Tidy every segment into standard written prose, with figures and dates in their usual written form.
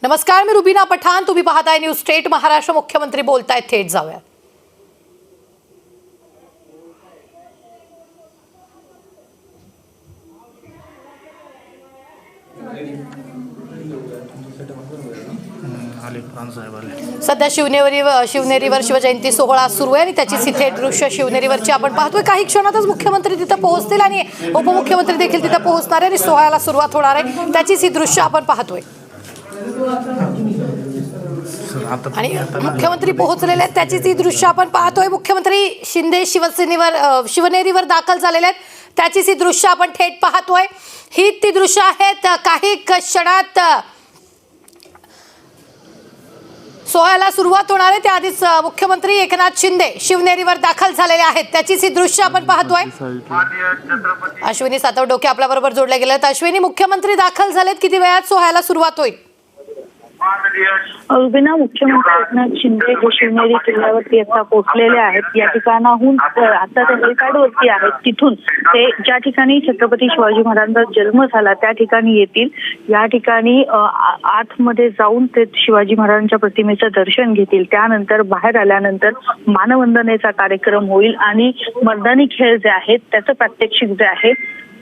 नमस्कार, मी रुबीना पठाण. तुम्ही पाहताय न्यूज स्टेट महाराष्ट्र. मुख्यमंत्री बोलतायत, थेट जाऊया. सध्या शिवनेरीवर शिवजयंती सोहळा सुरू आहे आणि त्याची थेट दृश्य शिवनेरीवरची आपण पाहतोय. काही क्षणातच मुख्यमंत्री तिथे पोहोचतील आणि उपमुख्यमंत्री देखील तिथे पोहोचणार आहे आणि सोहळ्याला सुरुवात होणार आहे. त्याचीच ही दृश्य आपण पाहतोय आणि मुख्यमंत्री पोहोचलेले आहेत. त्याचीच ही दृश्य आपण पाहतोय. मुख्यमंत्री शिंदे शिवनेरीवर दाखल झालेले आहेत. त्याचीच ही दृश्य आपण थेट पाहतोय. ही ती दृश्य आहेत. काही क्षणात सोहळ्याला सुरुवात होणार आहे. त्याआधीच मुख्यमंत्री एकनाथ शिंदे शिवनेरीवर दाखल झालेले आहेत. त्याचीच ही दृश्य आपण पाहतोय. अश्विनी सातवडोके आपल्या बरोबर जोडले गेले आहेत. अश्विनी, मुख्यमंत्री दाखल झालेत. किती वेळात सोहळ्याला सुरुवात होईल? रुबीना, मुख्यमंत्री एकनाथ शिंदे जे शिवनेरी किल्ल्यावरती आता पोहोचलेले आहेत. या ठिकाणाहून आता ते हेलिपॅडवरती आहेत. तिथून ते ज्या ठिकाणी छत्रपती शिवाजी महाराजांचा जन्म झाला त्या ठिकाणी येतील. या ठिकाणी आतमध्ये जाऊन ते शिवाजी महाराजांच्या प्रतिमेचं दर्शन घेतील. त्यानंतर बाहेर आल्यानंतर मानवंदनेचा कार्यक्रम होईल आणि मर्दानी खेळ जे आहेत त्याचं प्रात्यक्षिक जे आहे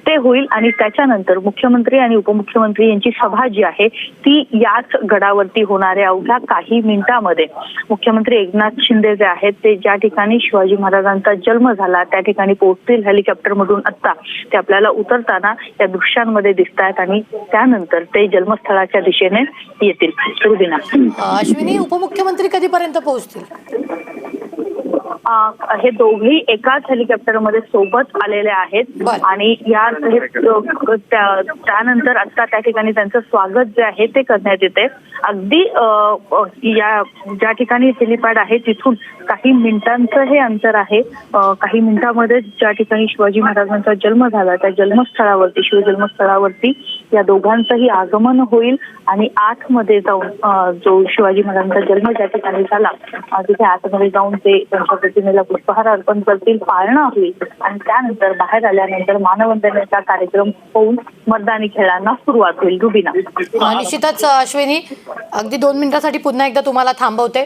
ते होईल. आणि त्याच्यानंतर मुख्यमंत्री आणि उपमुख्यमंत्री यांची सभा जी आहे ती याच गडावरती होणाऱ्या अवघ्या काही मिनिटांमध्ये मुख्यमंत्री एकनाथ शिंदे जे आहेत ते ज्या ठिकाणी शिवाजी महाराजांचा जन्म झाला त्या ठिकाणी पोहोचतील. हेलिकॉप्टरमधून आता ते आपल्याला उतरताना या दृश्यांमध्ये दिसत आहेत आणि त्यानंतर ते जन्मस्थळाच्या दिशेने येतील. रुबीना, अश्विनी, उपमुख्यमंत्री कधीपर्यंत पोहोचतील? हे दोघेही एकाच हेलिकॉप्टरमध्ये सोबत आलेले आहेत आणि त्यानंतर आता त्या ठिकाणी त्यांचं स्वागत जे आहे ते करण्यात येते. अगदी या ज्या ठिकाणी हेलिपॅड आहे तिथून काही मिनिटांचं हे अंतर आहे. काही मिनिटांमध्ये ज्या ठिकाणी शिवाजी महाराजांचा जन्म झाला त्या जन्मस्थळावरती शिवजन्मस्थळावरती या दोघांचंही आगमन होईल आणि आतमध्ये जाऊन जो शिवाजी महाराजांचा जन्म ज्या ठिकाणी झाला तिथे आतमध्ये जाऊन ते त्यांच्या प्रतिमेला पुष्पहार अर्पण करतील. पाळणा होईल आणि त्यानंतर बाहेर आल्यानंतर मानवंदनेचा कार्यक्रम होऊन मर्दानी खेळांना सुरुवात होईल. रुबीना, निश्चितच अश्विनी, अगदी 2 मिनिटांसाठी पुन्हा एकदा तुम्हाला थांबवते.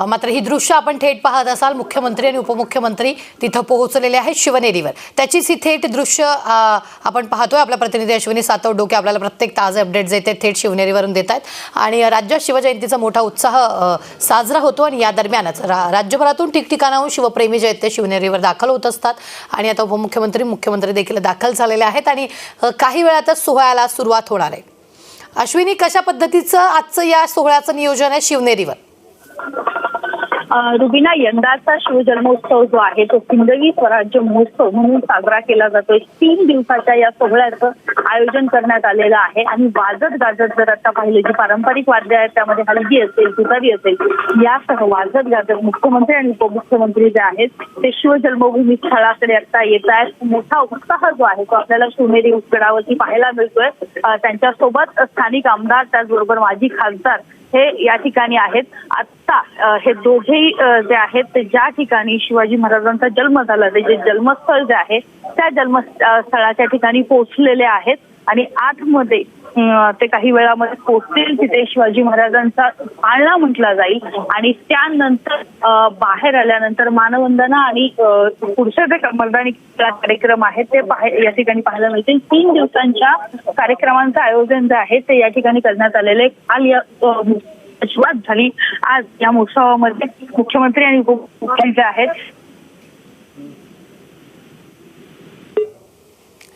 मात्र ही दृश्य आपण थेट पाहत असाल. मुख्यमंत्री आणि उपमुख्यमंत्री तिथं पोहोचलेले आहेत शिवनेरीवर. त्याचीच ही थेट दृश्य आपण पाहतोय. आपला प्रतिनिधी अश्विनी सातवडोके आपल्याला प्रत्येक ताजे अपडेट्स येते थेट शिवनेरीवरून देत आहेत. आणि राज्यात शिवजयंतीचा मोठा उत्साह साजरा होतो आणि या दरम्यानच राज्यभरातून ठिकठिकाणाहून शिवप्रेमी जे आहेत ते शिवनेरीवर दाखल होत असतात. आणि आता मुख्यमंत्री देखील दाखल झालेले आहेत आणि काही वेळातच सोहळ्याला सुरुवात होणार आहे. अश्विनी, कशा पद्धतीचं आजचं या सोहळ्याचं नियोजन आहे शिवनेरीवर? रुबीना, यंदाचा शिवजन्मोत्सव जो आहे तो हिंदवी स्वराज्य महोत्सव म्हणून साजरा केला जातोय. 3 दिवसाच्या या सोहळ्याचं आयोजन करण्यात आलेलं आहे आणि वाजत गाजत जर आता पाहिलं जी पारंपरिक वाद्य आहेत त्यामध्ये हलगी असेल, तुतारी असेल, यासह वाजत गाजत मुख्यमंत्री आणि उपमुख्यमंत्री जे आहेत ते शिवजन्मभूमी स्थळाकडे आता येत आहेत. मोठा उत्साह जो आहे तो आपल्याला शिवनेरी गडावरती पाहायला मिळतोय. त्यांच्यासोबत स्थानिक आमदार त्याचबरोबर माजी खासदार हे या ठिकाणी आहेत. आता हे दोघेही जे आहेत ते ज्या ठिकाणी शिवाजी महाराजांचा जन्म झाला ते जे जन्मस्थळ जे आहे त्या जन्मस्थळाच्या ठिकाणी पोहोचलेले आहेत आणि आतमध्ये ते काही वेळामध्ये पोहोचतील. तिथे शिवाजी महाराजांचा पाळणा म्हटला जाईल आणि त्यानंतर बाहेर आल्यानंतर मानवंदना आणि पुढचे जे मर्दानी कार्यक्रम आहेत ते या ठिकाणी पाहायला मिळतील. 3 दिवसांच्या कार्यक्रमांचं आयोजन जे आहे ते या ठिकाणी करण्यात आलेले. काल या सुरुवात झाली. आज या महोत्सवामध्ये मुख्यमंत्री आणि उपमुख्यमंत्री जे आहेत.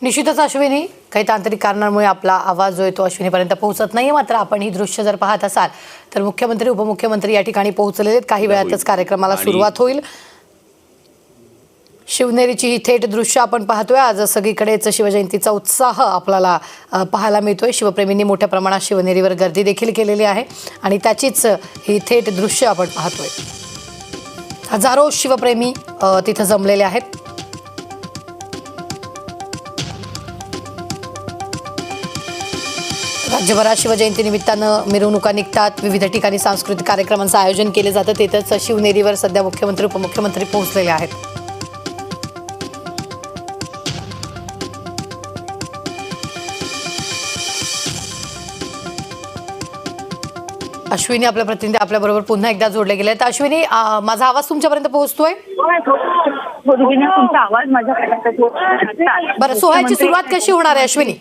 निश्चितच अश्विनी, काही तांत्रिक कारणांमुळे आपला आवाज जो आहे तो अश्विनीपर्यंत पोहोचत नाहीये. मात्र आपण ही दृश्य जर पाहत असाल तर मुख्यमंत्री उपमुख्यमंत्री या ठिकाणी पोहोचलेले आहेत. काही वेळातच कार्यक्रमाला सुरुवात होईल. शिवनेरीची ही थेट दृश्य आपण पाहतोय. आज सगळीकडेच शिवजयंतीचा उत्साह आपल्याला पाहायला मिळतोय. शिवप्रेमींनी मोठ्या प्रमाणात शिवनेरीवर गर्दी देखील केलेली आहे आणि त्याचीच ही थेट दृश्य आपण पाहतोय. हजारो शिवप्रेमी तिथं जमलेले आहेत. राज्यभरात शिवजयंती निमित्तानं मिरवणुका निघतात. विविध ठिकाणी सांस्कृतिक कार्यक्रमांचं आयोजन केले जातं. तिथंच शिवनेरीवर सध्या मुख्यमंत्री उपमुख्यमंत्री पोहोचलेले आहेत. अश्विनी आपल्या प्रतिनिधी आपल्या बरोबर पुन्हा एकदा जोडले गेले. तर अश्विनी, माझा आवाज तुमच्यापर्यंत पोहोचतोय? तुमचा आवाज माझ्यापर्यंत बरं, सोहळ्याची सुरुवात कशी होणार आहे अश्विनी?